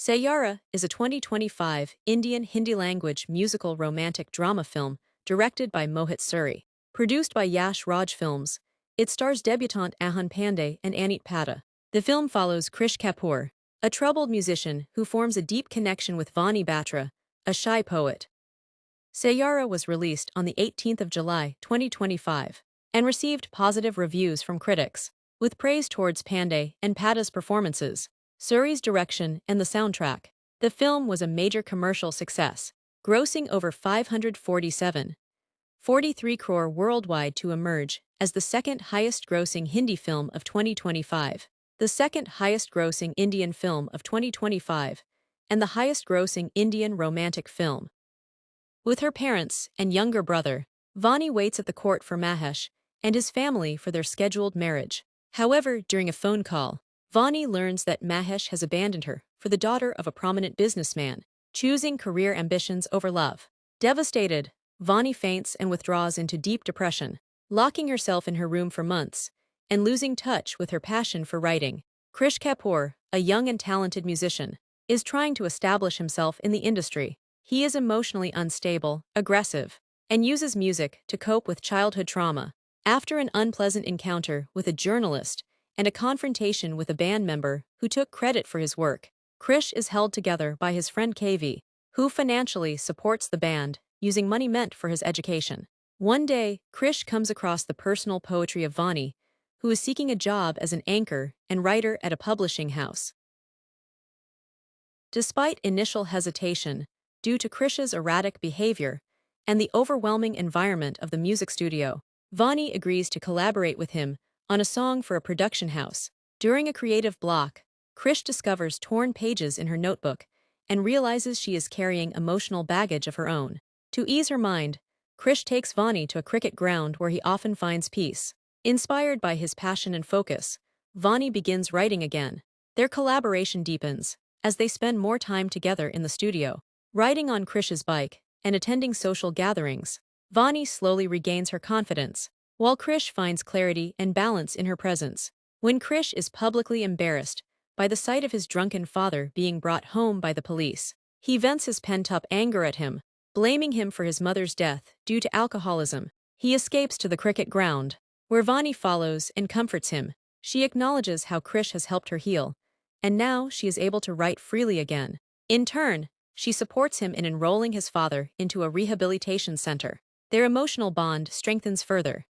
Saiyaara is a 2025 Indian Hindi-language musical romantic drama film directed by Mohit Suri. Produced by Yash Raj Films, it stars debutante Ahaan Pandey and Aneet Padda. The film follows Krish Kapoor, a troubled musician who forms a deep connection with Vani Batra, a shy poet. Saiyaara was released on the 18th of July, 2025, and received positive reviews from critics, with praise towards Pandey and Padda's performances, Suri's direction, and the soundtrack. The film was a major commercial success, grossing over 547.43 crore worldwide to emerge as the second highest-grossing Hindi film of 2025, the second highest-grossing Indian film of 2025, and the highest-grossing Indian romantic film. With her parents and younger brother, Vani waits at the court for Mahesh and his family for their scheduled marriage. However, during a phone call, Vani learns that Mahesh has abandoned her for the daughter of a prominent businessman, choosing career ambitions over love. Devastated, Vani faints and withdraws into deep depression, locking herself in her room for months and losing touch with her passion for writing. Krish Kapoor, a young and talented musician, is trying to establish himself in the industry. He is emotionally unstable, aggressive, and uses music to cope with childhood trauma. After an unpleasant encounter with a journalist and a confrontation with a band member who took credit for his work, Krish is held together by his friend KV, who financially supports the band using money meant for his education. One day, Krish comes across the personal poetry of Vani, who is seeking a job as an anchor and writer at a publishing house. Despite initial hesitation, due to Krish's erratic behavior and the overwhelming environment of the music studio, Vani agrees to collaborate with him on a song for a production house. During a creative block, Krish discovers torn pages in her notebook and realizes she is carrying emotional baggage of her own. To ease her mind, Krish takes Vani to a cricket ground where he often finds peace. Inspired by his passion and focus, Vani begins writing again. Their collaboration deepens as they spend more time together in the studio, riding on Krish's bike and attending social gatherings. Vani slowly regains her confidence, while Krish finds clarity and balance in her presence. When Krish is publicly embarrassed by the sight of his drunken father being brought home by the police, he vents his pent-up anger at him, blaming him for his mother's death due to alcoholism. He escapes to the cricket ground, where Vani follows and comforts him. She acknowledges how Krish has helped her heal, and now she is able to write freely again. In turn, she supports him in enrolling his father into a rehabilitation center. Their emotional bond strengthens further.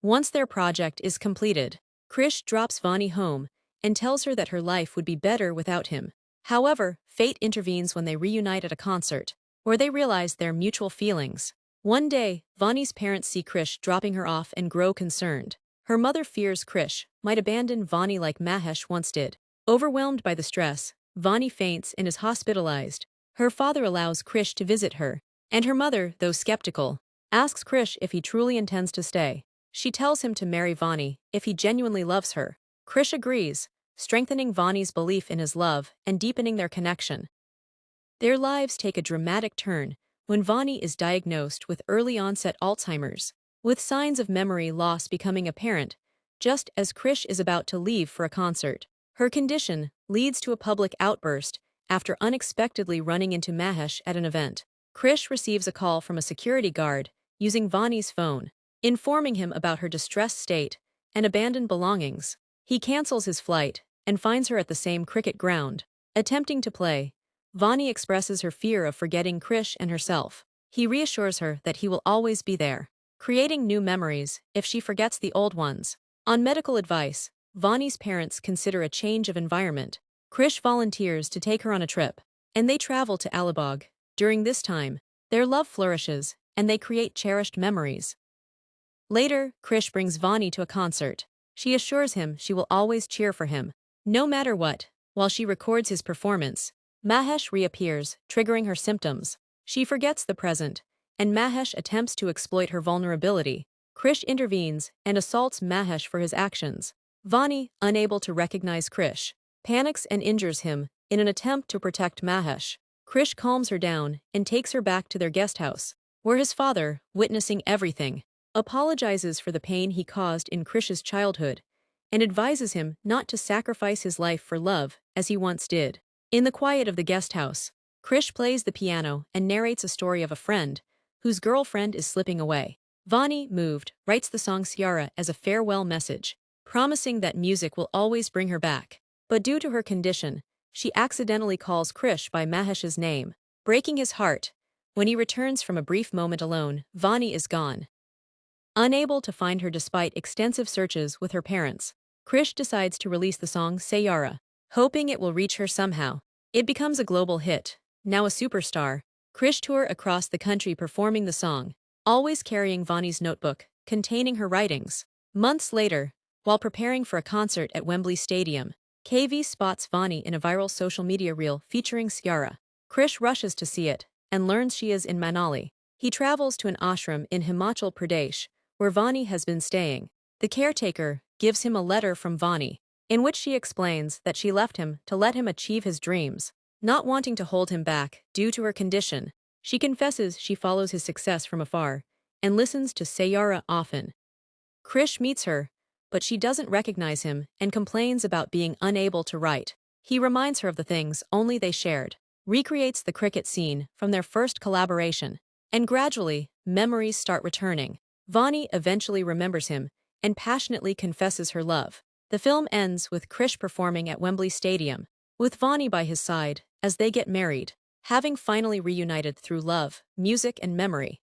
Once their project is completed, Krish drops Vani home and tells her that her life would be better without him. However, fate intervenes when they reunite at a concert, where they realize their mutual feelings. One day, Vani's parents see Krish dropping her off and grow concerned. Her mother fears Krish might abandon Vani like Mahesh once did. Overwhelmed by the stress, Vani faints and is hospitalized. Her father allows Krish to visit her, and her mother, though skeptical, asks Krish if he truly intends to stay. She tells him to marry Vani if he genuinely loves her. Krish agrees, strengthening Vani's belief in his love and deepening their connection. Their lives take a dramatic turn when Vani is diagnosed with early-onset Alzheimer's, with signs of memory loss becoming apparent just as Krish is about to leave for a concert. Her condition leads to a public outburst after unexpectedly running into Mahesh at an event. Krish receives a call from a security guard using Vani's phone, informing him about her distressed state and abandoned belongings. He cancels his flight and finds her at the same cricket ground. Attempting to play, Vani expresses her fear of forgetting Krish and herself. He reassures her that he will always be there, creating new memories if she forgets the old ones. On medical advice, Vani's parents consider a change of environment. Krish volunteers to take her on a trip, and they travel to Alibag. During this time, their love flourishes, and they create cherished memories. Later, Krish brings Vani to a concert. She assures him she will always cheer for him, no matter what. While she records his performance, Mahesh reappears, triggering her symptoms. She forgets the present, and Mahesh attempts to exploit her vulnerability. Krish intervenes and assaults Mahesh for his actions. Vani, unable to recognize Krish, panics and injures him in an attempt to protect Mahesh. Krish calms her down and takes her back to their guest house, where his father, witnessing everything, apologizes for the pain he caused in Krish's childhood and advises him not to sacrifice his life for love as he once did. In the quiet of the guest house, Krish plays the piano and narrates a story of a friend whose girlfriend is slipping away. Vani, moved, writes the song Saiyaara as a farewell message, promising that music will always bring her back. But due to her condition, she accidentally calls Krish by Mahesh's name, breaking his heart. When he returns from a brief moment alone, Vani is gone. Unable to find her despite extensive searches with her parents, Krish decides to release the song Saiyaara, hoping it will reach her somehow. It becomes a global hit. Now a superstar, Krish tours across the country performing the song, always carrying Vani's notebook, containing her writings. Months later, while preparing for a concert at Wembley Stadium, KV spots Vani in a viral social media reel featuring Saiyaara. Krish rushes to see it and learns she is in Manali. He travels to an ashram in Himachal Pradesh, where Vani has been staying. The caretaker gives him a letter from Vani, in which she explains that she left him to let him achieve his dreams. Not wanting to hold him back due to her condition, she confesses she follows his success from afar and listens to Saiyaara often. Krish meets her, but she doesn't recognize him and complains about being unable to write. He reminds her of the things only they shared, recreates the cricket scene from their first collaboration, and gradually, memories start returning. Vani eventually remembers him and passionately confesses her love. The film ends with Krish performing at Wembley Stadium, with Vani by his side as they get married, having finally reunited through love, music, and memory.